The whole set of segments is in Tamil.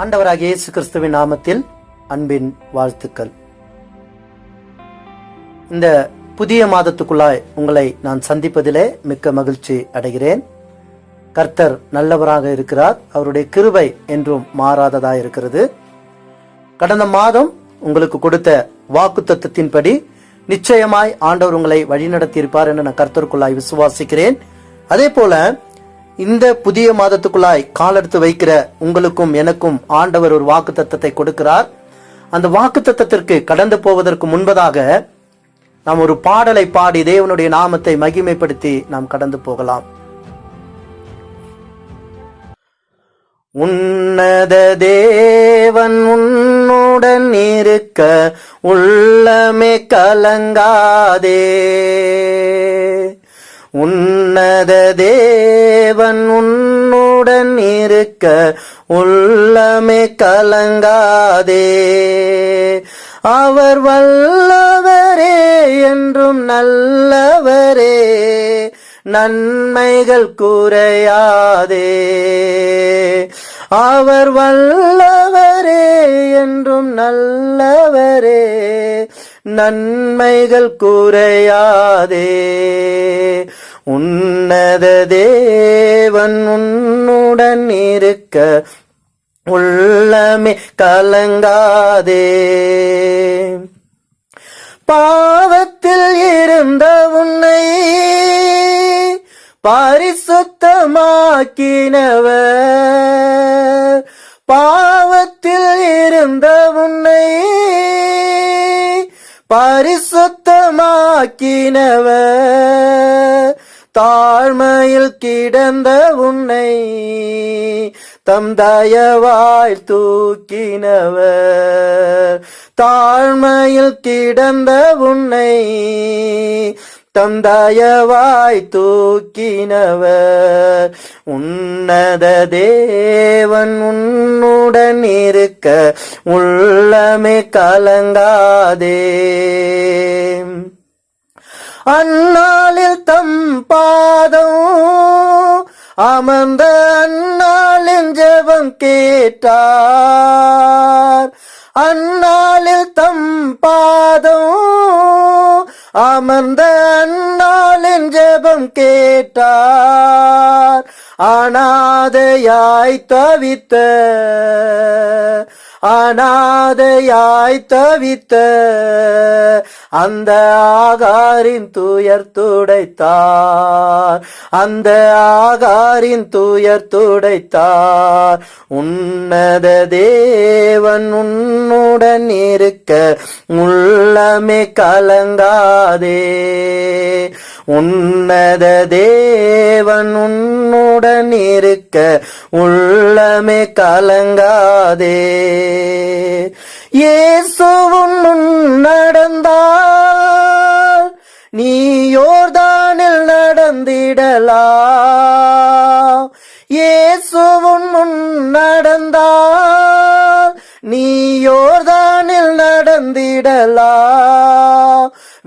ஆண்டவராகிய இயேசு கிறிஸ்துவின் நாமத்தில் அன்பின் வாழ்த்துக்கள். இந்த புதிய மாதத்துக்குள்ளாய் உங்களை நான் சந்திப்பதிலே மிக்க மகிழ்ச்சி அடைகிறேன். கர்த்தர் நல்லவராக இருக்கிறார். அவருடைய கிருபை என்றும் மாறாததாக இருக்கிறது. கடந்த மாதம் உங்களுக்கு கொடுத்த வாக்குத்தத்தத்தின்படி நிச்சயமாய் ஆண்டவர் உங்களை வழிநடத்தி இருப்பார் என்று நான் கர்த்தருக்குள்ளாய் விசுவாசிக்கிறேன். அதே போல இந்த புதிய மாதத்துக்குள்ளாய் காலெடுத்து வைக்கிற உங்களுக்கும் எனக்கும் ஆண்டவர் ஒரு வாக்குத்தத்தத்தை கொடுக்கிறார். அந்த வாக்குத்தத்தத்திற்கு கடந்து போவதற்கு முன்பதாக நாம் ஒரு பாடலை பாடி தேவனுடைய நாமத்தை மகிமைப்படுத்தி நாம் கடந்து போகலாம். உன்னத தேவன் உன்னுடன் இருக்க உள்ளமே கலங்காதே. உன்னத தேவன் உன்னுடன் இருக்க உள்ளமே கலங்காதே. அவர் வல்லவரே என்றும் நல்லவரே, நன்மைகள் குறையாதே. அவர் வல்லவரே என்றும் நல்லவரே, நன்மைகள் குறையாதே. உன்னத தேவன் உன்னுடன் இருக்க உள்ளமே கலங்காதே. பாவத்தில் இருந்த உன்னை பரிசுத்தமாக்கினவர், பாவத்தில் இருந்த உன்னை பரிசுத்தமாக்கினவர், தாழ்மையில் கிடந்த உன்னை தம் தயவாய் தூக்கினவர், தாழ்மையில் கிடந்த உன்னை தம் தயவாய் தூக்கினவர். உன்னத தேவன் உன்னுடன் இருக்க உள்ளமே கலங்காதே. அந்நாளில் தம் பாதம் அமர்ந்த அந்நாளின் ஜெபம் கேட்டார். அந்நாளில் தம் பாதம் அமர்ந்த அந்நாளின் ஜெபம் கேட்டார். அநாதையாய் தவித்த அநாதையாய் தவித்த அந்த ஆகாரின் துயர் துடைத்தார், அந்த ஆகாரின் துயர் துடைத்தார். உன்னத தேவன் உன்னுடன் இருக்க உள்ளமே கலங்காதே. உன்னத தேவன் உன்னுடன் இருக்க உள்ளமே கலங்காதே. இயேசு உன் நடந்தால் நீ யோர்தானில் நடந்திடலாம். இயேசு உன் நடந்தால் நீ யோர்தானில் நடந்திடலாம்.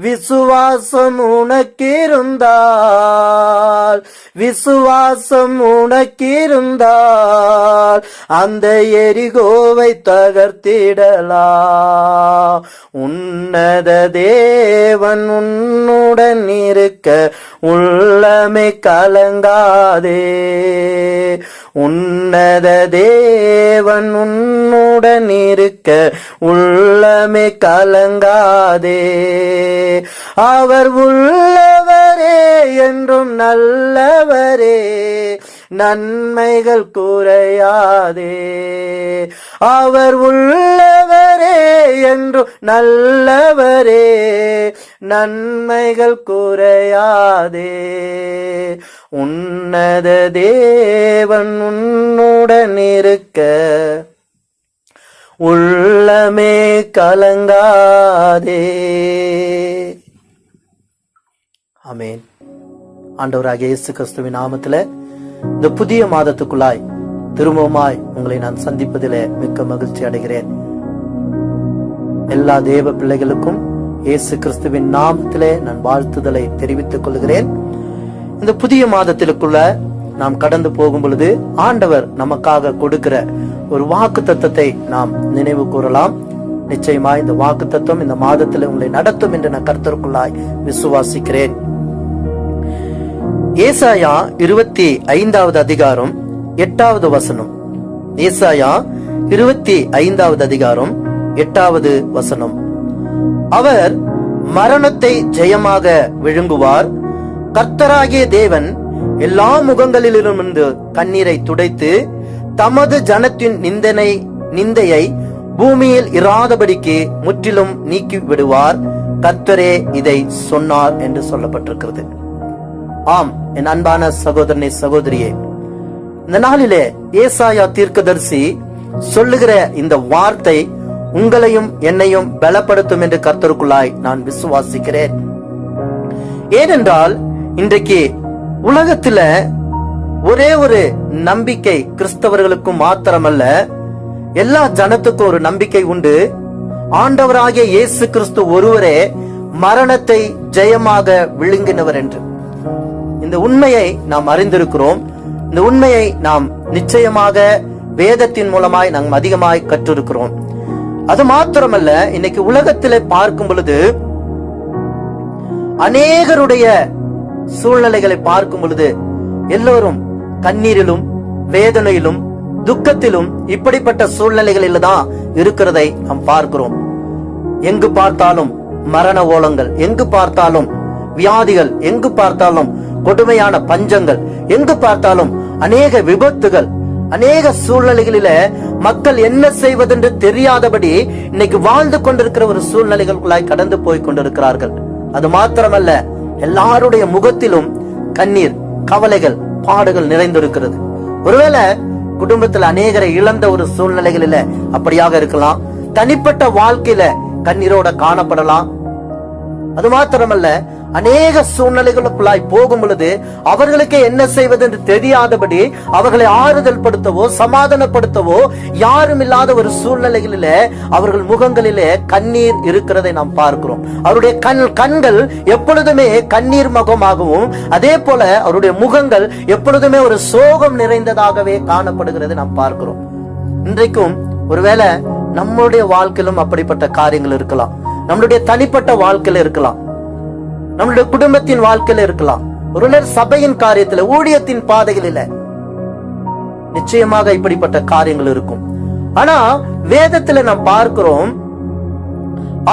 விசுவாசம் உனக்கிருந்தால், விசுவாசம் உனக்கிருந்தால் அந்த எரிகோவை தகர்த்திடலாம். உன்னத தேவன் உன்னுடன் இருக்க உள்ளமே கலங்காதே. உன்னத தேவன் உன்னுடன் இருக்க உள்ளமே கலங்காதே. அவர் உள்ளவரே என்றும் நல்லவரே, நன்மைகள் குறையாதே. அவர் உள்ளவரே என்றும் நல்லவரே, நன்மைகள் குறையாதே. உன்னத தேவன் உன்னுடன் இருக்க உள்ளமே கலங்காதே. ஆமென். ஆண்டவராகிய இயேசு கிறிஸ்துவின் நாமத்தில இந்த புதிய மாதத்துக்குள்ளாய் திரும்பவுமாய் உங்களை நான் சந்திப்பதிலே மிக்க மகிழ்ச்சி அடைகிறேன். எல்லா தேவ பிள்ளைகளுக்கும் இயேசு கிறிஸ்துவின் நாமத்திலே நான் வாழ்த்துதலை தெரிவித்துக் கொள்கிறேன். இந்த புதிய மாதத்திற்குள்ள நாம் கடந்து போகும் பொழுது ஆண்டவர் நமக்காக கொடுக்கிற ஒரு வாக்கு தத்தத்தை நாம் நினைவு கூறலாம். நிச்சயமா இந்த வாக்கு தத்துவம் இந்த மாதத்தில் உங்களை நடத்தும் என்று நான் கர்த்தருக்குள்ளாய் விசுவாசிக்கிறேன். ஏசாயா 25வது அதிகாரம் 8வது வசனம். ஏசாயா 25வது அதிகாரம் 8வது வசனம். அவர் மரணத்தை ஜெயமாக விழுங்குவார். கர்த்தராகிய தேவன் எல்லா முகங்களிலிருந்து கண்ணீரை துடைத்து தமது ஜனத்தின் நிந்தையை பூமியில் இராதபடிக்கு முற்றிலும் நீக்கி விடுவார். கர்த்தரே இதை சொன்னார் என்று சொல்லப்பட்டிருக்கிறது. ஆம், என் அன்பான சகோதரனே, சகோதரியே, இந்த நாளிலே ஏசாயா தீர்க்கதரிசி சொல்லுகிற இந்த வார்த்தை உங்களையும் என்னையும் பலப்படுத்தும் என்று கர்த்தருக்குள்ளாய் நான் விசுவாசிக்கிறேன். ஏனென்றால் இன்றைக்கு உலகத்துல ஒரே ஒரு நம்பிக்கை கிறிஸ்தவர்களுக்கும் மாத்திரமல்ல, எல்லா ஜனத்துக்கும் ஒரு நம்பிக்கை உண்டு. ஆண்டவராகிய இயேசு கிறிஸ்து ஒருவரே மரணத்தை ஜெயமாக விழுங்கினவர் என்று. இந்த உண்மையை நாம் அறிந்திருக்கிறோம். இந்த உண்மையை நாம் நிச்சயமாக வேதத்தின் மூலமாய் நாம் அதிகமாய் கற்றிருக்கிறோம். அது மாத்திரமல்ல, இன்னைக்கு உலகத்திலே பார்க்கும் பொழுது அநேகருடைய சூழ்நிலைகளை பார்க்கும் பொழுது எல்லோரும் கண்ணீரிலும் வேதனையிலும் துக்கத்திலும் இப்படிப்பட்ட சூழ்நிலைகளில் தான் இருக்கிறதை நாம் பார்க்கிறோம். எங்கு பார்த்தாலும் மரண ஓலங்கள், எங்கு பார்த்தாலும் வியாதிகள், எங்கு பார்த்தாலும் கொடுமையான பஞ்சங்கள், எங்கு பார்த்தாலும் அநேக விபத்துகள், அநேக சூழ்நிலைகளில மக்கள் என்ன செய்வதென்று தெரியாதபடி இன்னைக்கு வாழ்ந்து கொண்டிருக்கிற ஒரு சூழ்நிலைகளுக்குள்ளாய் கடந்து போய் கொண்டிருக்கிறார்கள். அது மாத்திரமல்ல, எல்லாருடைய முகத்திலும் கண்ணீர், கவலைகள், பாடுகள் நிறைந்திருக்கிறது. ஒருவேளை குடும்பத்தில் அநேகரை இழந்த ஒரு சூழ்நிலைகளில அப்படியாக இருக்கலாம். தனிப்பட்ட வாழ்க்கையில கண்ணீரோட காணப்படலாம். அது மாத்திரமல்ல, அநேக சூழ்நிலைகளுக்குள்ளாய் போகும் பொழுது அவர்களுக்கு என்ன செய்வது என்று தெரியாதபடி அவர்களை ஆறுதல் படுத்தவோ சமாதானப்படுத்தவோ யாரும் இல்லாத ஒரு சூழ்நிலைகளில அவர்கள் முகங்களிலே கண்ணீர் இருக்கிறதை நாம் பார்க்கிறோம். அவருடைய கண்கள் எப்பொழுதுமே கண்ணீர் முகமாகவும், அதே போல அவருடைய முகங்கள் எப்பொழுதுமே ஒரு சோகம் நிறைந்ததாகவே காணப்படுகிறது நாம் பார்க்கிறோம். இன்றைக்கும் ஒருவேளை நம்முடைய வாழ்க்கையிலும் அப்படிப்பட்ட காரியங்கள் இருக்கலாம். நம்மளுடைய தனிப்பட்ட வாழ்க்கையில இருக்கலாம், நம்மளுடைய குடும்பத்தின் வாழ்க்கையில இருக்கலாம், ஒரு சபையின் காரியத்துல, ஊழியத்தின் பாதைகளில நிச்சயமாக இப்படிப்பட்ட காரியங்கள் இருக்கும். ஆனா வேதத்துல நாம் பார்க்கிறோம்,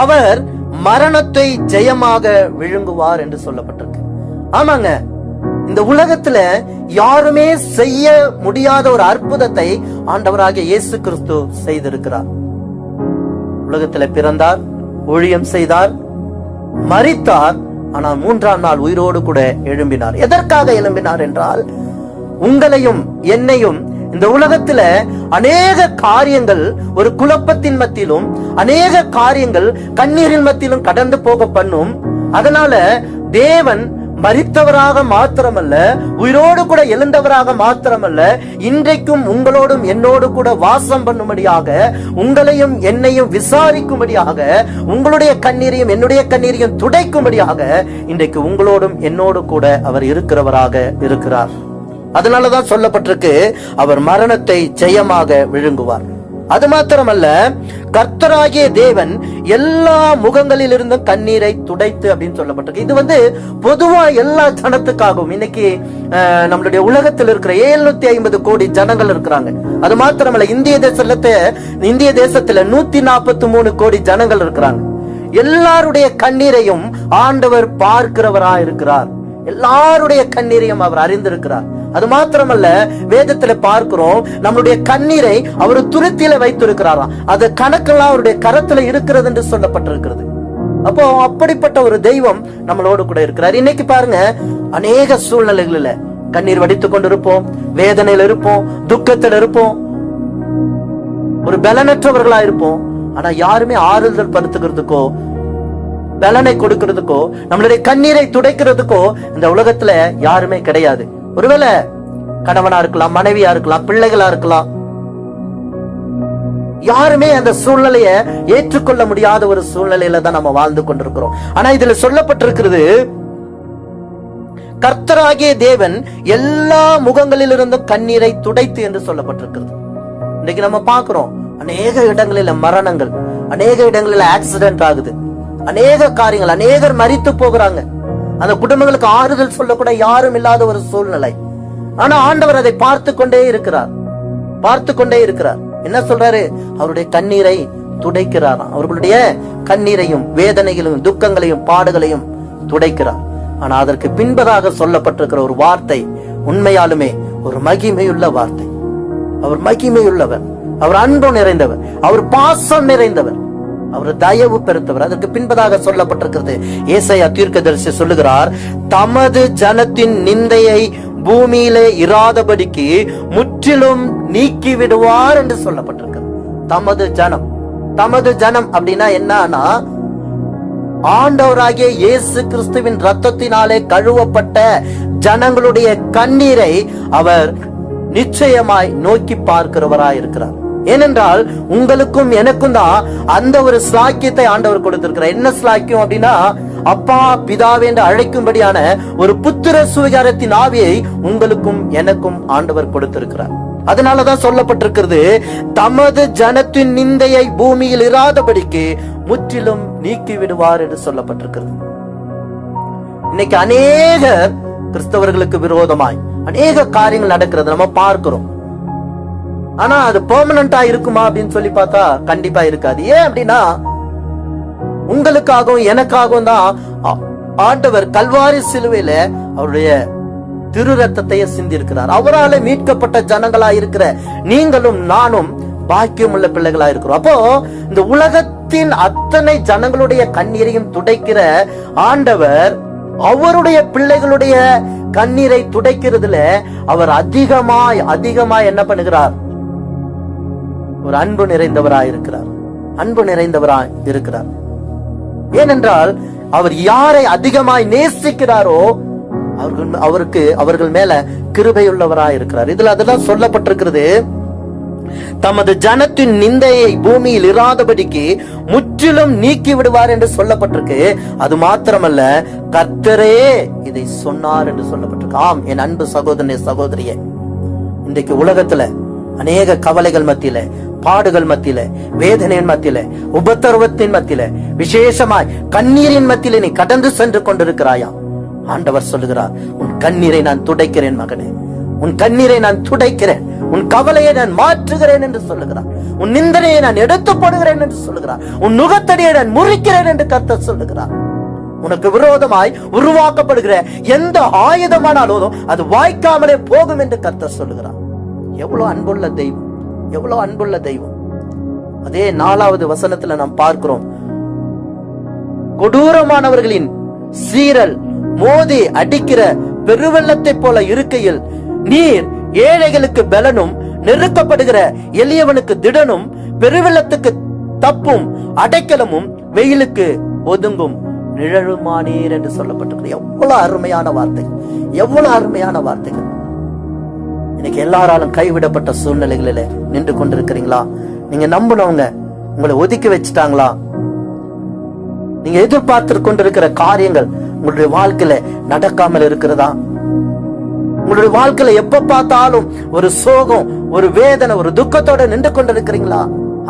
அவர் மரணத்தை ஜெயமாக விழுங்குவார் என்று சொல்லப்பட்டிருக்கு. ஆமாங்க, இந்த உலகத்துல யாருமே செய்ய முடியாத ஒரு அற்புதத்தை ஆண்டவராகிய இயேசு கிறிஸ்து செய்திருக்கிறார். உலகத்துல பிறந்தார், ஊழியம் செய்தார், மரித்தார், ஆனால் 3ஆம் நாள் உயிரோடு கூட எழும்பினார். எதற்காக எழும்பினார் என்றால், உங்களையும் என்னையும் இந்த உலகத்துல அநேக காரியங்கள் ஒரு குழப்பத்தின் மத்தியிலும், அநேக காரியங்கள் கண்ணீரின் மத்தியிலும் கடந்து போக பண்ணும். அதனால தேவன் மரித்தவராக மாத்திரமல்ல, உயிரோடு கூட எழுந்தவராக மாத்திரமல்ல, இன்றைக்கும் உங்களோடும் என்னோடு கூட வாசம் பண்ணும்படியாக, உங்களையும் என்னையும் விசாரிக்கும்படியாக, உங்களுடைய கண்ணீரையும் என்னுடைய கண்ணீரையும் துடைக்கும்படியாக இன்றைக்கு உங்களோடும் என்னோடு கூட அவர் இருக்கிறவராக இருக்கிறார். அதனாலதான் சொல்லப்பட்டிருக்கு, அவர் மரணத்தை ஜெயமாக விழுங்குவார். அது மாத்திரமல்ல, கர்த்தராகிய தேவன் எல்லா முகங்களில் இருந்தும் கண்ணீரை துடைத்து அப்படின்னு சொல்லப்பட்டிருக்கு. இது பொதுவா எல்லா ஜனத்துக்காகவும். இன்னைக்கு நம்மளுடைய உலகத்தில் இருக்கிற 750 கோடி ஜனங்கள் இருக்கிறாங்க. அது மாத்திரமல்ல, இந்திய தேசத்துல 143 கோடி ஜனங்கள் இருக்கிறாங்க. எல்லாருடைய கண்ணீரையும் ஆண்டவர் பார்க்கிறவராய் இருக்கிறார். எல்லாருடைய கண்ணீரையும் அவர் அறிந்திருக்கிறார். அது மாத்திரமல்ல, வேதத்துல பார்க்கிறோம், நம்மளுடைய கண்ணீரை அவர் துருத்தியில வைத்திருக்கிறாராம். அது கணக்கெல்லாம் அவருடைய கரத்துல இருக்கிறது என்று சொல்லப்பட்டிருக்கிறது. அப்போ அப்படிப்பட்ட ஒரு தெய்வம் நம்மளோடு கூட இருக்கிறார். இன்னைக்கு பாருங்க, அநேக சூழ்நிலைகளில கண்ணீர் வடித்துக் கொண்டிருப்போம், வேதனையில இருப்போம், துக்கத்தில் இருப்போம், ஒரு பலனற்றவர்களா இருப்போம். ஆனா யாருமே ஆறுதல் படுத்துக்கிறதுக்கோ, பலனை கொடுக்கிறதுக்கோ, நம்மளுடைய கண்ணீரை துடைக்கிறதுக்கோ இந்த உலகத்துல யாருமே கிடையாது. ஒருவேளை கணவனா இருக்கலாம், மனைவியா இருக்கலாம், பிள்ளைகளா இருக்கலாம், யாருமே அந்த சூழ்நிலையை ஏற்றுக்கொள்ள முடியாத ஒரு சூழ்நிலையில தான் நம்ம வாழ்ந்து கொண்டிருக்கிறோம். ஆனா இதுல சொல்லப்பட்டிருக்கிறது, கர்த்தராகிய தேவன் எல்லா முகங்களிலிருந்தும் கண்ணீரை துடைத்து என்று சொல்லப்பட்டிருக்கிறது. இன்னைக்கு நம்ம பார்க்கிறோம், அநேக இடங்களில மரணங்கள், அநேக இடங்களில ஆக்சிடென்ட் ஆகுது, அநேக காரியங்கள், அநேகர் மரித்து போகிறாங்க. அந்த குடும்பங்களுக்கு ஆறுதல் சொல்லக்கூட யாரும் இல்லாத ஒரு சூழ்நிலை. ஆனா ஆண்டவர் அதை பார்த்து கொண்டே இருக்கிறார், பார்த்து கொண்டே இருக்கிறார். என்ன சொல்றாரு? அவருடைய கண்ணீரை துடைக்கிறாராம். அவர்களுடைய கண்ணீரையும் வேதனைகளையும் துக்கங்களையும் பாடுகளையும் துடைக்கிறார். ஆனா அதற்கு பின்பதாக சொல்லப்பட்டிருக்கிற ஒரு வார்த்தை உண்மையாலுமே ஒரு மகிமையுள்ள வார்த்தை. அவர் மகிமையுள்ளவர், அவர் அன்பு நிறைந்தவர், அவர் பாசம் நிறைந்தவர், அவர் தயவு பெருத்தவர். அதற்கு பின்பதாக சொல்லப்பட்டிருக்கிறது, ஏசாயா தீர்க்கதரிசி சொல்லுகிறார், தமது ஜனத்தின் நிந்தையை பூமியிலே இராதபடிக்கு முற்றிலும் நீக்கி விடுவார் என்று சொல்லப்பட்டிருக்கிறது. தமது ஜனம், தமது ஜனம் அப்படின்னா என்னன்னா, ஆண்டவராகிய இயேசு கிறிஸ்துவின் ரத்தத்தினாலே கழுவப்பட்ட ஜனங்களுடைய கண்ணீரை அவர் நிச்சயமாய் நோக்கி பார்க்கிறவராய் இருக்கிறார். ஏனென்றால் உங்களுக்கும் எனக்கும் தான் அந்த ஒரு ஸ்லாக்கியத்தை ஆண்டவர் கொடுத்திருக்கிறார். என்ன ஸ்லாக்கியம் அப்படின்னா, அப்பா பிதாவே என்று அழைக்கும்படியான ஒரு புத்திர சுவிகாரத்தின் ஆவியை உங்களுக்கும் எனக்கும் ஆண்டவர் கொடுத்திருக்கிறார். அதனாலதான் சொல்லப்பட்டிருக்கிறது, தமது ஜனத்தின் நிந்தையை பூமியில் இராதபடிக்கு முற்றிலும் நீக்கி விடுவார் என்று சொல்லப்பட்டிருக்கிறது. இன்னைக்கு அநேக கிறிஸ்தவர்களுக்கு விரோதமாய் அநேக காரியங்கள் நடக்கிறது நம்ம பார்க்கிறோம். ஆனா அது பெர்மனண்டா இருக்குமா அப்படின்னு சொல்லி பார்த்தா கண்டிப்பா இருக்காது. ஏன் அப்படின்னா, உங்களுக்காகவும் எனக்காகவும் தான் ஆண்டவர் கல்வாரி சிலுவையில அவருடைய திரு ரத்தத்தையே சிந்தி இருக்கிறார். அவரால் மீட்கப்பட்ட ஜனங்களா இருக்கிற நீங்களும் நானும் பாக்கியம் உள்ள பிள்ளைகளா இருக்கிறோம். அப்போ இந்த உலகத்தின் அத்தனை ஜனங்களுடைய கண்ணீரையும் துடைக்கிற ஆண்டவர் அவருடைய பிள்ளைகளுடைய கண்ணீரை துடைக்கிறதுல அவர் அதிகமாய் அதிகமாய் என்ன பண்ணுகிறார்? ஒரு அன்பு நிறைந்தவராய் இருக்கிறார், அன்பு நிறைந்தவராய் இருக்கிறார். ஏனென்றால் அவர் யாரை அதிகமாய் நேசிக்கிறாரோ அவர்கள் மேல கிருபையுள்ளவராய் இருக்கிறார். இதுல அதெல்லாம் சொல்லப்பட்டிருக்கிறது, தமது ஜனத்தின் நிந்தையை பூமியில் இராதபடிக்கு முற்றிலும் நீக்கி விடுவார் என்று சொல்லப்பட்டிருக்கு. அது மாத்திரமல்ல, கர்த்தரே இதை சொன்னார் என்று சொல்லப்பட்டிருக்கு. ஆம் என் அன்பு சகோதரனே சகோதரியே, இன்றைக்கு உலகத்துல அநேக கவலைகள் மத்தியில, பாடுகள் மத்தியில, வேதனையின் மத்தியில, உபத்திரவத்தின் மத்தியில, விசேஷமாய் கண்ணீரின் மத்தியில நீ கடந்து சென்று கொண்டிருக்கிறாயா? ஆண்டவர் சொல்லுகிறார், உன் கண்ணீரை நான் துடைக்கிறேன் மகனே, உன் கண்ணீரை நான் துடைக்கிறேன், உன் கவலையை நான் மாற்றுகிறேன் என்று சொல்லுகிறார். உன் நிந்தனையை நான் எடுத்து போடுகிறேன் என்று சொல்லுகிறார். உன் நுகத்தடியை நான் முறிக்கிறேன் என்று கர்த்தர் சொல்லுகிறார். உனக்கு விரோதமாய் உருவாக்கப்படுகிற எந்த ஆயுதமானாலும் அது வாய்க்காமலே போகும் என்று கர்த்தர் சொல்லுகிறார். எவ்வளவு அன்புள்ள தெய்வம், எவ்வளவு அன்புள்ள தெய்வம். அதே 4வது வசனத்துல நாம் பார்க்கிறோம், கொடூரமானவர்களின் சீரல் மோதி அடிக்கிற பெருவெள்ளத்தை போல இருக்கையில் நீர் ஏழைகளுக்கு பலனும் நெருக்கப்படுகிற எளியவனுக்கு திடனும் பெருவெள்ளத்துக்கு தப்பும் அடைக்கலமும் வெயிலுக்கு ஒதுங்கும் நிழலுமானீர் என்று சொல்லப்பட்டிருக்கிறது. எவ்வளவு அருமையான வார்த்தைகள், எவ்வளவு அருமையான வார்த்தைகள். இன்னைக்கு எல்லாராலும் கைவிடப்பட்ட சூழ்நிலைகளில நின்று கொண்டிருக்கிறீங்களா? நீங்க நம்பினவங்க உங்களை ஒதுக்கி வச்சுட்டாங்களா? நீங்க எதிர்பார்த்து கொண்டிருக்கிற காரியங்கள் உங்களுடைய வாழ்க்கையில நடக்காமல் இருக்கிறதா? உங்களுடைய வாழ்க்கையில எப்ப பார்த்தாலும் ஒரு சோகம், ஒரு வேதனை, ஒரு துக்கத்தோட நின்று கொண்டிருக்கிறீங்களா?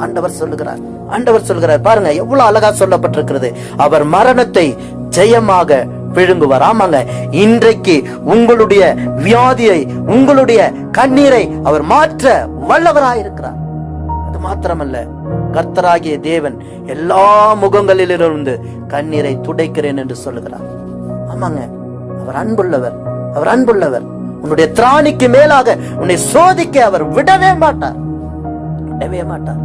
ஆண்டவர் சொல்லுகிறார், ஆண்டவர் சொல்லுகிறார், பாருங்க எவ்வளவு அழகா சொல்லப்பட்டிருக்கிறது, அவர் மரணத்தை ஜெயமாக விழுங்குவார். ஆமாங்க, இன்றைக்கு உங்களுடைய வியாதியை, உங்களுடைய கண்ணீரை அவர் மாற்ற வல்லவராயிருக்கிறார். அது மாத்திரமல்ல, கர்த்தராகிய தேவன் எல்லா முகங்களிலிருந்து கண்ணீரை துடைக்கிறேன் என்று சொல்லுகிறார். ஆமாங்க, அவர் அன்புள்ளவர், அவர் அன்புள்ளவர். உன்னுடைய திராணிக்கு மேலாக உன்னை சோதிக்க அவர் விடவே மாட்டார், விடவே மாட்டார்.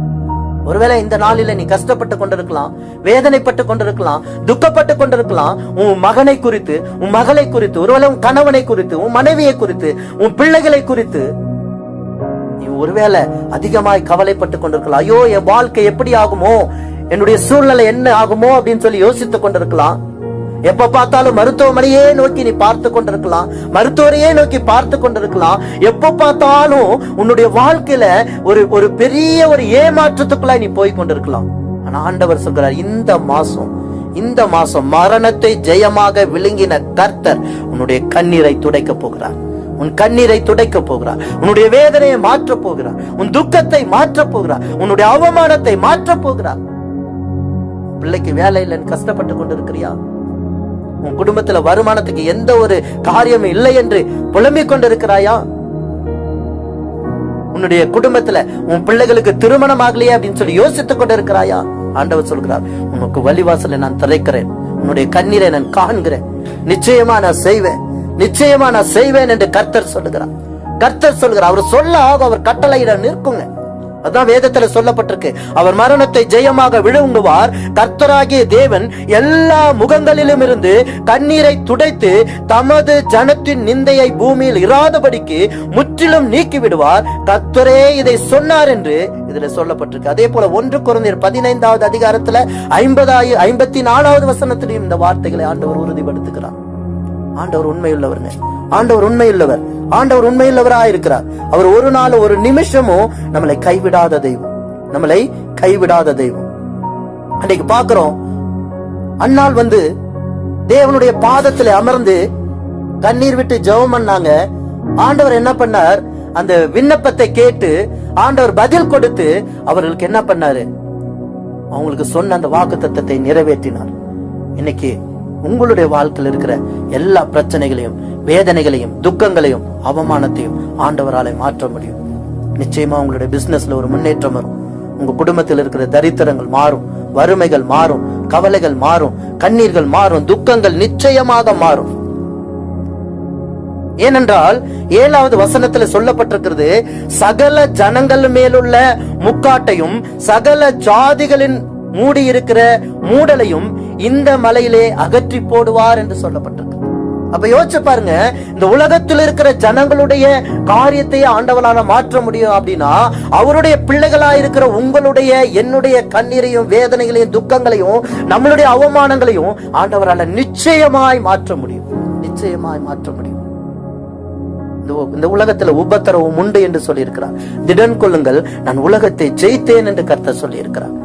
ஒருவேளை இந்த நாளில நீ கஷ்டப்பட்டு கொண்டிருக்கலாம், வேதனைப்பட்டு கொண்டிருக்கலாம், துக்கப்பட்டு கொண்டிருக்கலாம். உன் மகனை குறித்து, உன் மகளை குறித்து, ஒருவேளை உன் கணவனை குறித்து, உன் மனைவியை குறித்து, உன் பிள்ளைகளை குறித்து நீ ஒருவேளை அதிகமாய் கவலைப்பட்டு கொண்டிருக்கலாம். ஐயோ, என் வாழ்க்கை எப்படி ஆகுமோ, என்னுடைய சூழ்நிலை என்ன ஆகுமோ அப்படின்னு சொல்லி யோசித்துக் கொண்டிருக்கலாம். எப்ப பார்த்தாலும் மருத்துவமனையே நோக்கி நீ பார்த்து கொண்டிருக்கலாம், மருத்துவரையே நோக்கி பார்த்து கொண்டிருக்கலாம். எப்ப பார்த்தாலும் உன்னுடைய வாழ்க்கையில ஒரு பெரிய ஒரு ஏமாற்றத்துக்குள்ள நீ போய் கொண்டிருக்கலாம். ஆனா ஆண்டவர் சொல்கிறார், இந்த மாசம் இந்த மாசம் மரணத்தை ஜெயமாக விழுங்கின கர்த்தர் உன்னுடைய கண்ணீரை துடைக்க போகிறார். உன் கண்ணீரை துடைக்க போகிறார். உன்னுடைய வேதனையை மாற்ற போகிறார். உன் துக்கத்தை மாற்ற போகிறார். உன்னுடைய அவமானத்தை மாற்ற போகிறார். பிள்ளைக்கு வேலை இல்லைன்னு கஷ்டப்பட்டு கொண்டிருக்கிறியா? உன் குடும்பத்துல வருமானத்துக்கு எந்த ஒரு காரியமும் இல்லை என்று புலம்பிக் கொண்டிருக்கிறாயா? உன்னுடைய குடும்பத்துல உன் பிள்ளைகளுக்கு திருமணம் ஆகலையே அப்படின்னு சொல்லி யோசித்துக் கொண்டிருக்கிறாயா? ஆண்டவர் சொல்கிறார், உனக்கு வழிவாசலை நான் திறக்கிறேன். உன்னுடைய கண்ணீரை நான் காண்கிறேன். நிச்சயமா நான் செய்வேன், நிச்சயமா நான் செய்வேன் என்று கர்த்தர் சொல்லுகிறார். கர்த்தர் சொல்லுகிறார். அவர் சொல்ல ஆகும், அவர் கட்டளையிட நிற்குங்க. அதான் வேதத்துல சொல்லப்பட்டிருக்கு. அவர் மரணத்தை ஜெயமாக விழுங்குவார். கர்த்தராகிய தேவன் எல்லா முகங்களிலும் இருந்து கண்ணீரை துடைத்து தமது ஜனத்தின் நிந்தையை பூமியில் இராதபடிக்கு முற்றிலும் நீக்கி விடுவார். கர்த்தரே இதை சொன்னார் என்று இதுல சொல்லப்பட்டிருக்கு. அதே போல 1 கொரிந்தியர் 15வது அதிகாரத்துல 54வது வசனத்திலும் இந்த வார்த்தைகளை ஆண்டவர் உறுதிப்படுத்துகிறார். ஆண்டவர் உண்மையுள்ளவருங்க. ஆண்டவர் உண்மையுள்ளவர். ஆண்டவர் உண்மையுள்ளவராக இருக்கிறார். அவர் ஒரு நாள் ஒரு நிமிஷமும் நம்மளை கைவிடாத தெய்வம். நம்மளை கைவிடாத தெய்வம். அன்னைக்கு பாக்குறோம், அன்னாள் தேவனுடைய பாதத்துல அமர்ந்து கண்ணீர் விட்டு ஜெபம் பண்ணாங்க. ஆண்டவர் என்ன பண்ணார்? அந்த விண்ணப்பத்தை கேட்டு ஆண்டவர் பதில் கொடுத்து அவர்களுக்கு என்ன பண்ணாரு? அவங்களுக்கு சொன்ன அந்த வாக்குத்தத்தத்தை நிறைவேற்றினார். இன்னைக்கு உங்களுடைய வாழ்க்கையில் இருக்கிற எல்லா பிரச்சனைகளையும், வேதனைகளையும், துக்கங்களையும், அவமானத்தையும் ஆண்டவராலே மாற்ற முடியும். நிச்சயமா உங்களுடைய பிசினஸ்ல ஒரு முன்னேற்றம் வரும். உங்க குடும்பத்தில் இருக்கிற தரித்திரங்கள் மாறும், வறுமைகள் மாறும், கவலைகள் மாறும், கண்ணீர்கள் மாறும், துக்கங்கள் நிச்சயமாக மாறும். ஏனென்றால் 7வது வசனத்துல சொல்லப்பட்டிருக்கிறது, சகல ஜனங்கள் மேலுள்ள முக்காட்டையும் சகல ஜாதிகளின் மூடி இருக்கிற மூடலையும் இந்த மலையிலே அகற்றி போடுவார் என்று சொல்லப்பட்டிருக்கு. அப்ப யோசிச்சு பாருங்க, இந்த உலகத்தில் இருக்கிற ஜனங்களுடைய காரியத்தை ஆண்டவரால மாற்ற முடியும் அப்படின்னா, அவருடைய பிள்ளைகளா இருக்கிற உங்களுடைய, என்னுடைய கண்ணீரையும், வேதனைகளையும், துக்கங்களையும், நம்மளுடைய அவமானங்களையும் ஆண்டவரால நிச்சயமாய் மாற்ற முடியும். நிச்சயமாய் மாற்ற முடியும். இந்த உலகத்துல உபத்திரவம் உண்டு என்று சொல்லி இருக்கிறார். திடன் கொள்ளுங்கள், நான் உலகத்தை ஜெயித்தேன் என்று கர்த்தர் சொல்லி இருக்கிறார்.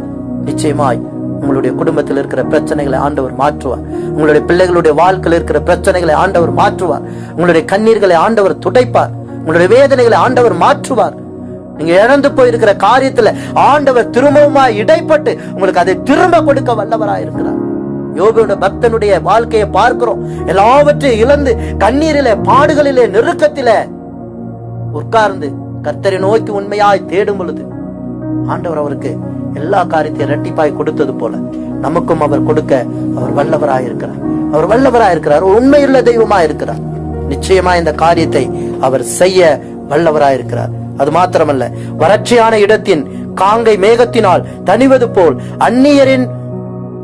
நிச்சயமாய் உங்களுடைய குடும்பத்தில் இருக்கிற பிரச்சனைகளை ஆண்டவர் மாற்றுவார். உங்களுடைய பிள்ளைகளுடைய வாழ்க்கையில் இருக்கிற பிரச்சனைகளை ஆண்டவர் மாற்றுவார். உங்களுடைய கண்ணீர்களை ஆண்டவர் துடைப்பார். உங்களுடைய வேதனைகளை ஆண்டவர் மாற்றுவார். நீங்க இழந்து போயிருக்கிற காரியத்துல ஆண்டவர் திரும்பவுமாய் இடைப்பட்டு உங்களுக்கு அதை திரும்ப கொடுக்க வல்லவராய் இருக்கிறார். யோபுடைய பக்தனுடைய வாழ்க்கையை பார்க்கிறோம். எல்லாவற்றையும் இழந்து கண்ணீரிலே, பாடுகளிலே, நெருக்கத்திலே உட்கார்ந்து கர்த்தரை நோக்கி உண்மையாய் தேடும் பொழுது ஆண்டவர் அவருக்கு எல்லா காரியத்தையும் இரட்டிப்பாய் கொடுத்தது போல நமக்கும் அவர் கொடுக்க அவர் வல்லவராய் இருக்கிறார். அவர் வல்லவராய் இருக்கிறார். உண்மையுள்ள தெய்வமாய் இருக்கிறார். நிச்சயமா இந்த காரியத்தை அவர் செய்ய வல்லவராய் இருக்கிறார். அது மாத்திரமல்ல, வறட்சியான இடத்தின் காங்கை மேகத்தினால் தணிவது போல் அந்நியரின்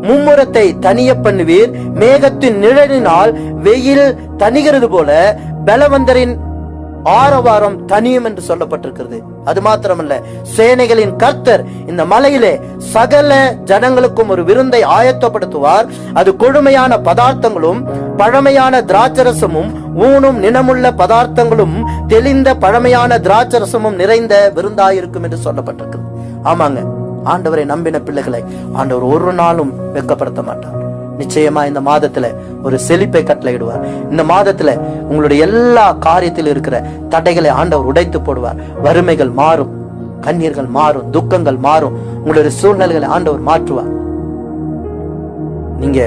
மும்முரத்தை தனிய பண்ணுவீர். மேகத்தின் நிழலினால் வெயில் தணிகிறது போல பலவந்தரின் ஆரவாரம் தனியும் என்று சொல்லப்பட்டிருக்கிறது. அது மாத்திரமல்ல, சேனைகளின் கர்த்தர் இந்த மலையிலே சகல ஜனங்களுக்கும் ஒரு விருந்தை ஆயத்தப்படுத்துவார். அது கொழுமையான பதார்த்தங்களும் பழமையான திராட்சரசமும் ஊனும் நினமுள்ள பதார்த்தங்களும் தெளிந்த பழமையான திராட்சரசமும் நிறைந்த விருந்தாயிருக்கும் என்று சொல்லப்பட்டிருக்கிறது. ஆமாங்க, ஆண்டவரை நம்பின பிள்ளைகளை ஆண்டவர் ஒரு நாளும் வெட்கப்படுத்த மாட்டார். நிச்சயமா இந்த மாதத்துல ஒரு செழிப்பை கட்டளையிடுவார். இந்த மாதத்துல உங்களுடைய எல்லா காரியத்தில் இருக்கிற தடைகளை ஆண்டவர் உடைத்து போடுவார். வறுமைகள் மாறும், கண்ணீர்கள் மாறும், துக்கங்கள் மாறும், உங்களுடைய சூழ்நிலைகளை ஆண்டவர் மாற்றுவார். நீங்க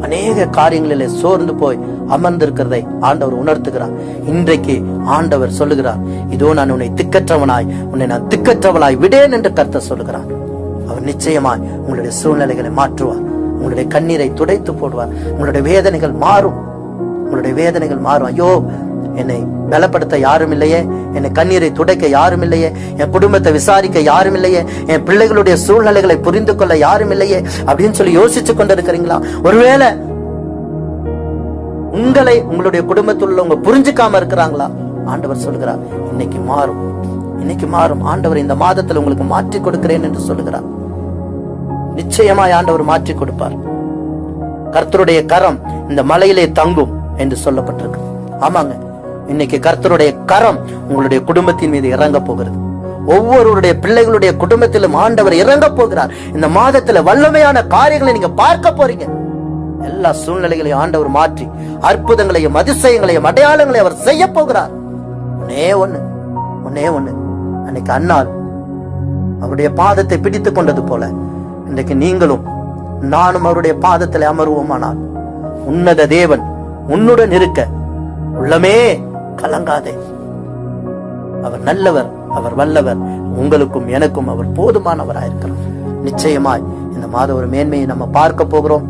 அநேக காரியங்களிலே சோர்ந்து போய் அமர்ந்திருக்கிறதை ஆண்டவர் உணர்த்துகிறார். இன்றைக்கு ஆண்டவர் சொல்லுகிறார், இதோ நான் உன்னை திக்கற்றவனாய், உன்னை நான் திக்கற்றவளாய் விடேன் என்று கர்த்தர் சொல்லுகிறார். அவர் நிச்சயமாய் உங்களுடைய சூழ்நிலைகளை மாற்றுவார். உங்களுடைய கண்ணீரை துடைத்து போடுவார். உங்களுடைய வேதனைகள் மாறும். உங்களுடைய வேதனைகள் மாறும். ஐயோ, என்னை பலப்படுத்த யாரும் இல்லையே, என்னை கண்ணீரை துடைக்க யாரும் இல்லையே, என் குடும்பத்தை விசாரிக்க யாரும் இல்லையே, என் பிள்ளைகளுடைய சூழ்நிலைகளை புரிந்து கொள்ள யாரும் இல்லையே அப்படின்னு சொல்லி யோசிச்சு கொண்டிருக்கிறீங்களா? ஒருவேளை உங்களை உங்களுடைய குடும்பத்தில் உள்ளவங்க புரிஞ்சுக்காம இருக்கிறாங்களா? ஆண்டவர் சொல்கிறார், இன்னைக்கு மாறும், இன்னைக்கு மாறும். ஆண்டவர் இந்த மாதத்தில் உங்களுக்கு மாற்றி கொடுக்கிறேன் என்று சொல்லுகிறார். நிச்சயமாய் ஆண்டவர் மாற்றி கொடுப்பார். கர்த்தருடைய கரம் இந்த மலையிலே தங்கும் என்று சொல்லப்பட்டிருக்கு. ஆமாங்க, இன்னைக்கு கர்த்தருடைய கரம் உங்களுடைய குடும்பத்தின் மீது இறங்க போகிறது. ஒவ்வொருடைய பிள்ளைகளுடைய குடும்பத்திலும் ஆண்டவர் இறங்க போகிறார். இந்த மாதத்துல வல்லமையான காரியங்களை நீங்க பார்க்க போறீங்க. எல்லா சூழ்நிலைகளையும் ஆண்டவர் மாற்றி அற்புதங்களையும் அதிசயங்களையும் அடையாளங்களையும் அவர் செய்ய போகிறார். ஒன்னே ஒண்ணு அன்னைக்கு அன்னாள் அவருடைய பாதத்தை பிடித்துக் கொண்டது போல இன்றைக்கு நீங்களும் நானும் அவருடைய பாதத்தில் அமருவோமானால் உன்னத தேவன் உன்னுடன் இருக்க உள்ளமே கலங்காதே. அவர் நல்லவர், அவர் வல்லவர். உங்களுக்கும் எனக்கும் அவர் போதுமானவராயிருக்கிறார். நிச்சயமாய் இந்த மாத ஒரு மேன்மையை நம்ம பார்க்க போகிறோம்.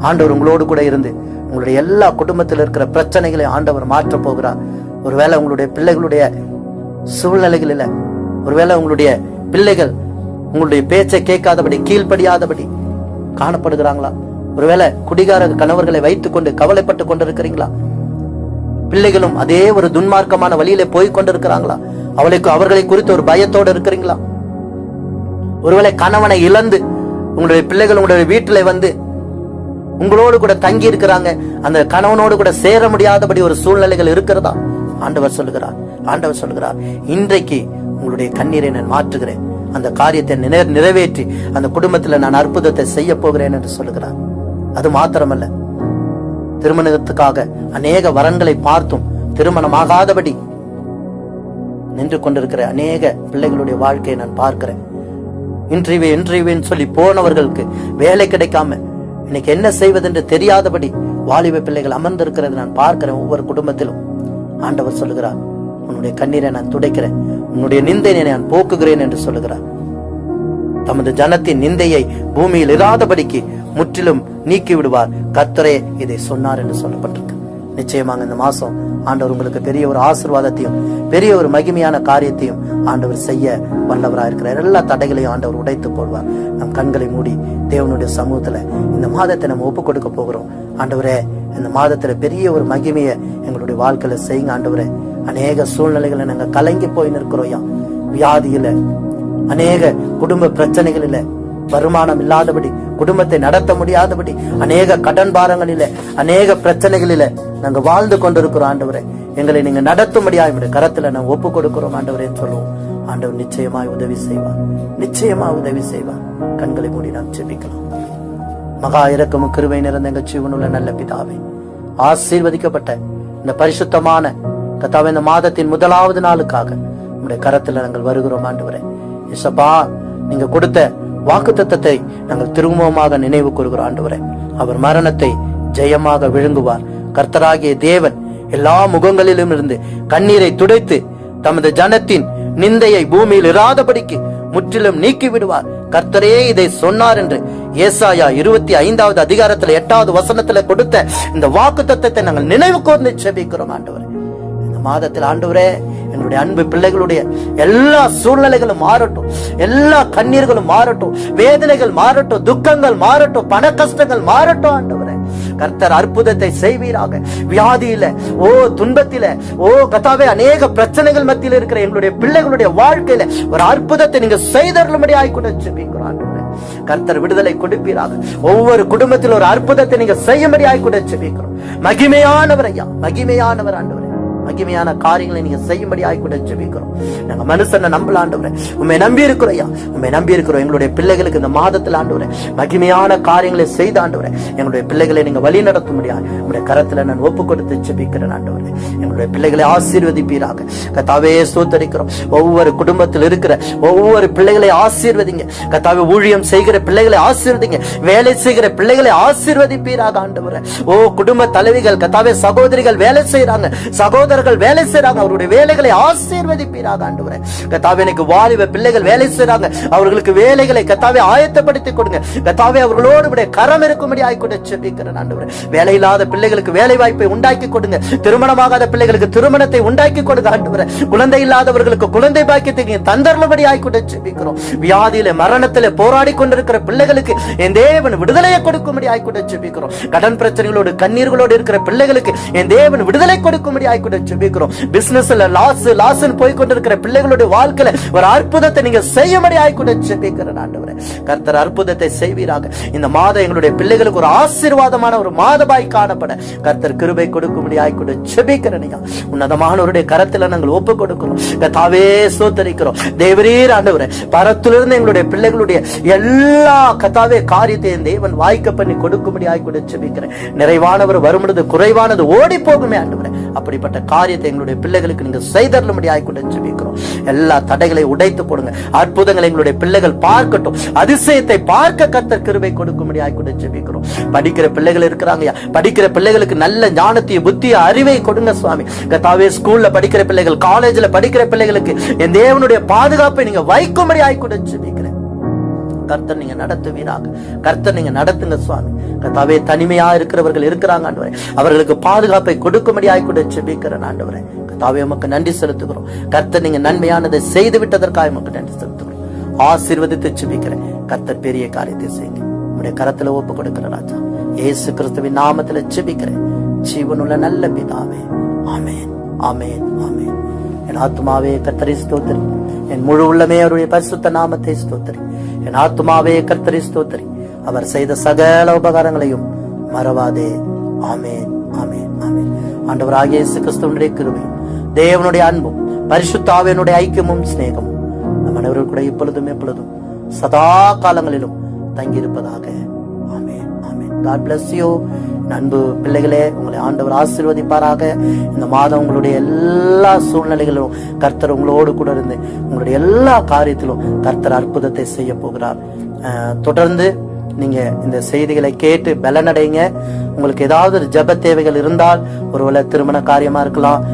ஆண்டவர் உங்களோடு கூட இருந்து உங்களுடைய எல்லா குடும்பத்தில் இருக்கிற பிரச்சனைகளை ஆண்டவர் மாற்ற போகிறார். ஒருவேளை உங்களுடைய பிள்ளைகளுடைய சூழ்நிலைகளில், ஒருவேளை உங்களுடைய பிள்ளைகள் உங்களுடைய பேச்சை கேட்காதபடி கீழ்ப்படியாதபடி காணப்படுகிறாங்களா? ஒருவேளை குடிகார கணவர்களை வைத்துக் கொண்டு கவலைப்பட்டு கொண்டிருக்கிறீங்களா? பிள்ளைகளும் அதே ஒரு துன்மார்க்கமான வழியிலே போய் கொண்டிருக்கிறாங்களா? அவர்களை குறித்து ஒரு பயத்தோடு இருக்கிறீங்களா? ஒருவேளை கணவனை இழந்து உங்களுடைய பிள்ளைகள் உங்களுடைய வீட்டில வந்து உங்களோடு கூட தங்கி இருக்கிறாங்க, அந்த கணவனோடு கூட சேர முடியாதபடி ஒரு சூழ்நிலைகள் இருக்கிறதா? ஆண்டவர் சொல்லுகிறார், இன்றைக்கு உங்களுடைய கண்ணீரை நான் மாற்றுகிறேன், அந்த காரியத்தை நிறைவேற்றி அந்த குடும்பத்துல நான் அற்புதத்தை செய்ய போகிறேன் என்று சொல்லுகிறார். அது மாத்திரமல்ல, திருமணத்துக்காக அநேக வரன்களை பார்த்தும் திருமணமாகாதபடி நின்று கொண்டிருக்கிற அநேக பிள்ளைகளுடைய வாழ்க்கையை நான் பார்க்கிறேன். இன்டர்வியூன்னு சொல்லி போனவர்களுக்கு வேலை கிடைக்காம இன்னைக்கு என்ன செய்வதென்று தெரியாதபடி வாலிப பிள்ளைகள் அமர்ந்திருக்கிறது நான் பார்க்கிறேன். ஒவ்வொரு குடும்பத்திலும் ஆண்டவர் சொல்லுகிறார், உன்னுடைய கண்ணீரை நான் துடைக்கிறேன், உன்னுடைய நிந்தையை நான் போக்குகிறேன் என்று சொல்லுகிறார். தமது ஜனத்தின் நிந்தையை பூமியில் இராதபடிக்கு முற்றிலும் நீக்கி விடுவார், கர்த்தரே இதை சொன்னார் என்று சொல்லப்பட்டிருக்கு. நிச்சயமாக இந்த மாசம் ஆண்டவர் உங்களுக்கு பெரிய ஒரு ஆசீர்வாதத்தையும் பெரிய ஒரு மகிமையான காரியத்தையும் ஆண்டவர் செய்ய வல்லவராக இருக்கிறார். எல்லா தடைகளையும் ஆண்டவர் உடைத்து போடுவார். நம் கண்களை மூடி தேவனுடைய சமூகத்துல இந்த மாதத்தை நம்ம ஒப்பு கொடுக்க போகிறோம். ஆண்டவரே, இந்த மாதத்துல பெரிய ஒரு மகிமையை எங்களுடைய வாழ்க்கையில செய்யுங்க ஆண்டவரே. அநேக சூழ்நிலைகளை நாங்க கலங்கி போய் நிற்கிறோம். வியாதியில, அநேக குடும்ப பிரச்சனைகளில, வருமானம் இல்லாதபடி, குடும்பத்தை நடத்த முடியாதபடி, அநேக கடன் பாரங்களில, அநேக பிரச்சனைகளில நாங்க வாழ்ந்து கொண்டிருக்கிறோம். ஆண்டவரே, எங்களை நீங்க நடத்தும்படியா கரத்துல நாங்க ஒப்பு கொடுக்கிறோம் ஆண்டவரே சொல்லுவோம். ஆண்டவர் நிச்சயமாய் உதவி செய்வார், நிச்சயமாய் உதவி செய்வார். கண்களை மூடி நாம் ஜெபிக்கலாம். மகா இரக்கமும் கிருபை நிறைந்த எங்கள் ஜீவனுள்ள நல்ல பிதாவே, ஆசீர்வதிக்கப்பட்ட இந்த பரிசுத்தமான கர்த்தாவே, இந்த மாதத்தின் முதலாவது நாளுக்காக உங்களுடைய கரத்துல நாங்கள் வருகிறோம் ஆண்டவரே. இயேசுப்பா, நீங்க கொடுத்த வாக்குத்தத்தத்தை நாங்கள் திரும்பமாக நினைவு கூறுகிறோம் ஆண்டவரே. அவர் மரணத்தை ஜெயமாக விழுங்குவார். கர்த்தராகிய தேவன் எல்லா முகங்களிலும் இருந்து கண்ணீரை துடைத்து தமது ஜனத்தின் நிந்தையை பூமியில் இராதபடிக்கு முற்றிலும் நீக்கி விடுவார். கர்த்தரே இதை சொன்னார் என்று ஏசாயா 25வது அதிகாரத்துல 8வது வசனத்துல கொடுத்த இந்த வாக்குத்தத்தத்தை நாங்கள் நினைவு கூர்ந்து ஜெபிக்கிறோம் ஆண்டவரே. இந்த மாதத்தில் ஆண்டவரே, என்னுடைய அன்பு பிள்ளைகளுடைய எல்லா சூழ்நிலைகளும் மாறட்டும், எல்லா கண்ணீர்களும் மாறட்டும், வேதனைகள் மாறட்டும், துக்கங்கள் மாறட்டும், பண கஷ்டங்கள் மாறட்டும் ஆண்டவரே. கர்த்தர் அற்புதத்தை செய்வீராக. வியாதியில, துன்பத்தில, கர்த்தாவே, அநேக பிரச்சனைகள் மத்தியில் இருக்கிற எங்களுடைய பிள்ளைகளுடைய வாழ்க்கையில ஒரு அற்புதத்தை நீங்க செய்தருளும்படி ஆய்கூட ஜெபிக்கிறோம் ஆண்டவரே. கர்த்தர் விடுதலை கொடுப்பீராக. ஒவ்வொரு குடும்பத்தில் ஒரு அற்புதத்தை நீங்க செய்யும்படி ஆய்கூட ஜெபிக்கிறோம். மகிமையானவர் ஐயா, மகிமையானவர் ஆண்டவரே. மகிமையான காரியங்களை நீங்க செய்யும்படி ஆய்கூட ஜெபிக்கிறோம். நாங்க மனுஷனை நம்பல ஆண்டவரே, உண்மை நம்பி இருக்கிறோம் ஐயா, உண்மை நம்பி இருக்கிறோம். எங்களுடைய பிள்ளைகளுக்கு இந்த மாதத்தில் ஆண்டவரே மகிமையான காரியங்களை செய்த ஆண்டவரே, எங்களுடைய பிள்ளைகளை நீங்க வழி நடத்த முடியாது உங்களுடைய கரத்துல நான் ஒப்பு கொடுத்து ஜெபிக்கிறேன் ஆண்டவரே. எங்களுடைய பிள்ளைகளை ஆசீர்வதிப்பீராக. கர்த்தாவே, ஸ்தோத்திரிக்கிறோம். ஒவ்வொரு குடும்பத்தில் இருக்கிற ஒவ்வொரு பிள்ளைகளை ஆசீர்வதிங்க கர்த்தாவே. ஊழியம் செய்கிற பிள்ளைகளை ஆசீர்வதிங்க, வேலை செய்கிற பிள்ளைகளை ஆசீர்வதிப்பீராக ஆண்டவரே. குடும்ப தலைவிகள் கர்த்தாவே, சகோதரிகள் வேலை செய்யறாங்க, சகோதரர்கள் வேலை செய்றாங்க, அவருடைய வேலைகளை ஆசீர்வதிப்பீராக ஆண்டவரே. கர்த்தாவே, எனக்கு வாலிப பிள்ளைகள் வேலை செய்றாங்க, அவர்களுக்கு வேலைகளை கர்த்தாவே ஆயத்தப்படுத்தி கொடுங்க கர்த்தாவே. அவர்களோடு உடைய கரம் இருக்கும்படி ஆய்கூட ஜெபிக்கிறேன் ஆண்டவரே. வேலை இல்லாத பிள்ளைகளுக்கு வேலை வாய்ப்பை உண்டாக்கி கொடுங்க, திருமணமாகாத பிள்ளைகளுக்கு திருமணத்தை உண்டாக்கி கொடுங்க ஆண்டவரே. குழந்தை இல்லாதவர்களுக்கு குழந்தை பாக்கியத்தை தந்தருளும்படி ஆய்கூட ஜெபிக்கிறோம். வியாதியில, மரணத்திலே போராடி கொண்டிருக்கிற பிள்ளைகளுக்கு என் தேவன் விடுதலையை கொடுக்கும்படி ஆய்கூட ஜெபிக்கிறோம். கடன் பிரச்சனைகளோடு கண்ணீர்களோடு இருக்கிற பிள்ளைகளுக்கு என் தேவன் விடுதலை கொடுக்கும்படி ஆய்கூட ஜெபிக்கிறோம். பிசினஸ்ல லாஸ் போய் கொண்டிருக்கிற பிள்ளைகளுடைய வாழ்க்கையில ஒரு அற்புதத்தை நீங்க செய்யும்படியாய் கூட ஜெபிக்கிறேன் ஆண்டவரே. கர்த்தர் அற்புதத்தை செய்வீராக. இந்த மாதம் எங்களுடைய பிள்ளைகளுக்கு ஒரு ஆசீர்வாதமான ஒரு மாதமாய் காணப்பட கர்த்தர் கிருபை கொடுக்கும்படியாய் கூட ஜெபிக்கிறேன். உன்னதமானவருடைய கரத்துல நாங்கள் ஒப்பு கொடுக்கிறோம். கர்த்தாவே ஸ்தோத்திரிக்கிறோம். தேவரீர் ஆண்டவரே, பரத்திலிருந்து எங்களுடைய பிள்ளைகளுடைய எல்லா கர்த்தாவே காரியத்தையும் தேவன் வாய்க்க பண்ணி கொடுக்கும்படியாய் கூட ஜெபிக்கிறேன். நிறைவானவர் வரும்பொழுது குறைவானது ஓடி போகுமே ஆண்டவரே, அப்படிப்பட்ட காரியத்தை எங்களுடைய பிள்ளைகளுக்கு நீங்க செய்தருளும்படியாய் கூட ஜெபிக்கிறோம். எல்லா தடைகளை உடைத்து போடுங்க. அற்புதங்களை எங்களுடைய பிள்ளைகள் பார்க்கட்டும். அதிசயத்தை பார்க்க கர்த்தர் கிருபை கொடுக்கும்படியாய் கூட ஜெபிக்கிறோம். படிக்கிற பிள்ளைகள் இருக்கிறாங்க, படிக்கிற பிள்ளைகளுக்கு நல்ல ஞானத்தையும் புத்திய அறிவை கொடுங்க சுவாமி. கர்த்தாவே, ஸ்கூல்ல படிக்கிற பிள்ளைகள், காலேஜ்ல படிக்கிற பிள்ளைகளுக்கு என் தேவனுடைய பாதுகாப்பை நீங்க வைக்கும்படியாய் கூட ஜெபிக்கிறேன். கர்த்தர் நீங்க நடத்துவீராக. கர்த்தர் நீங்க நடத்துங்க சுவாமி. கர்த்தாவே, தனிமையா இருக்கிறவர்கள் இருக்கிறாங்க ஆண்டவரே, அவர்களுக்கு பாதுகாப்பை கொடுக்கும்படியாய் கூட ஜெபிக்கிறேன் ஆண்டவரே. கர்த்தாவே, உமக்கு நன்றி செலுத்துகிறோம். கர்த்தர் நீங்க நன்மையானதை செய்து விட்டதற்காக உமக்கு நன்றி செலுத்துகிறோம். ஆசீர்வதித்து ஜெபிக்கிறேன். கர்த்தர் பெரிய காரியத்தை செய்யுங்க. உங்களுடைய கரத்துல ஒப்பு கொடுக்கிற ராஜா, இயேசு கிறிஸ்துவின் நாமத்துல ஜெபிக்கிறேன் ஜீவனுள்ள நல்ல பிதாவே. ஆமென், ஆமென், ஆமென். என் ஆத்துமாவே கர்த்தரை ஸ்தோத்திரி, என் முழு உள்ளமே அவருடைய பரிசுத்த நாமத்தை ஸ்தோத்திரி. என் ஆத்துமாவே கர்த்தரை ஸ்தோத்திரி, அவர் செய்த சகல உபகாரங்களையும் மறவாதே. ஆமென், ஆமென், ஆமென். ஆண்டவராகிய இயேசு கிறிஸ்துவினுடைய கிருபையும் தேவனுடைய அன்பும் பரிசுத்த ஆவியினுடைய ஐக்கியமும் சிநேகமும் நம் அனைவரும் கூட இப்பொழுதும் எப்பொழுதும் சதா காலங்களிலும் தங்கியிருப்பதாக. ஆமென், ஆமென். God bless you. அன்பு பிள்ளைகளே, உங்களை ஆண்டவர் ஆசீர்வதிப்பாராக. இந்த மாதம் உங்களுடைய எல்லா சூழ்நிலைகளிலும் கர்த்தர் உங்களோடு கூட இருந்து உங்களுடைய எல்லா காரியத்திலும் கர்த்தர் அற்புதத்தை செய்ய போகிறார். தொடர்ந்து நீங்க இந்த செய்திகளை கேட்டு பலனடைங்க. உங்களுக்கு ஏதாவது ஒரு ஜெப தேவைகள் இருந்தால், ஒருவேளை திருமண காரியமா இருக்கலாம்,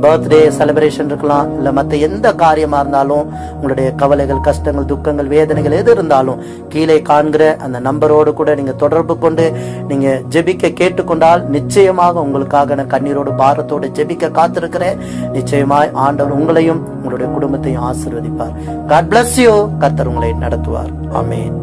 பர்த்டே செலிப்ரேஷன் இருக்கலாம், இல்ல மற்ற எந்த காரியமா இருந்தாலும், உங்களுடைய கவலைகள், கஷ்டங்கள், துக்கங்கள், வேதனைகள் எது இருந்தாலும் கீழே காண்கிற அந்த நம்பரோடு கூட நீங்க தொடர்பு கொண்டு நீங்க ஜெபிக்க கேட்டுக்கொண்டால் நிச்சயமாக உங்களுக்காக நான் கண்ணீரோடு பாரத்தோடு ஜெபிக்க காத்திருக்கிறேன். நிச்சயமாய் ஆண்டவர் உங்களையும் உங்களுடைய குடும்பத்தையும் ஆசீர்வதிப்பார். God bless you. கர்த்தர் உங்களை நடத்துவார். ஆமென்.